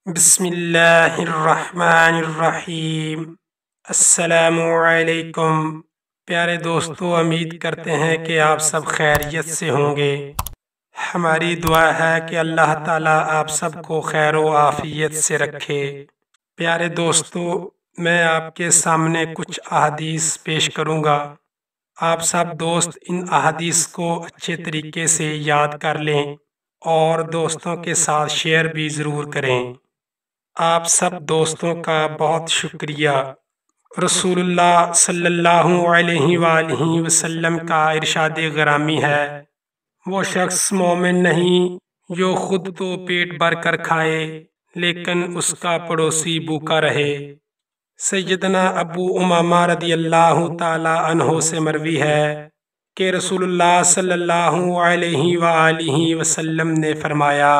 بسم اللہ الرحمن الرحیم۔ السلام علیکم پیارے دوستو، امید کرتے ہیں کہ آپ سب خیریت سے ہوں گے۔ ہماری دعا ہے کہ اللہ تعالیٰ آپ سب کو خیر و عافیت سے رکھے۔ پیارے دوستو، میں آپ کے سامنے کچھ احادیث پیش کروں گا۔ آپ سب دوست ان احادیث کو اچھے طریقے سے یاد کر لیں اور دوستوں کے ساتھ شیئر بھی ضرور کریں۔ آپ سب دوستوں کا بہت شکریہ۔ رسول اللہ صلی اللہ علیہ وآلہ وسلم کا ارشاد گرامی ہے، وہ شخص مومن نہیں جو خود تو پیٹ بھر کر کھائے لیکن اس کا پڑوسی بھوکا رہے۔ سیدنا ابو امامہ رضی اللہ تعالی عنہ سے مروی ہے کہ رسول اللہ صلی اللہ علیہ وآلہ وسلم نے فرمایا،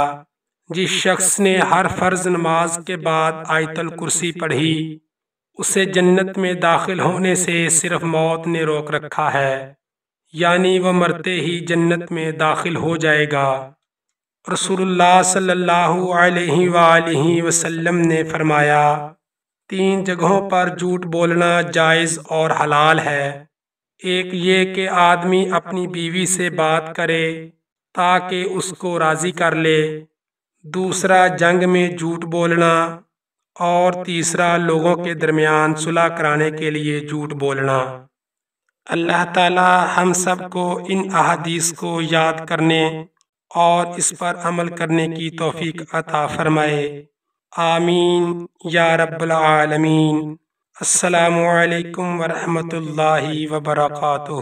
جس شخص نے ہر فرض نماز کے بعد آیت الکرسی پڑھی، اسے جنت میں داخل ہونے سے صرف موت نے روک رکھا ہے، یعنی وہ مرتے ہی جنت میں داخل ہو جائے گا۔ رسول اللہ صلی اللہ علیہ وآلہ وسلم نے فرمایا، 3 جگہوں پر جھوٹ بولنا جائز اور حلال ہے۔ ایک یہ کہ آدمی اپنی بیوی سے بات کرے تاکہ اس کو راضی کر لے، دوسرا جنگ میں جھوٹ بولنا، اور تیسرا لوگوں کے درمیان صلح کرانے کے لیے جھوٹ بولنا۔ اللہ تعالی ہم سب کو ان احادیث کو یاد کرنے اور اس پر عمل کرنے کی توفیق عطا فرمائے۔ آمین یا رب العالمین۔ السلام علیکم ورحمۃ اللہ وبرکاتہ۔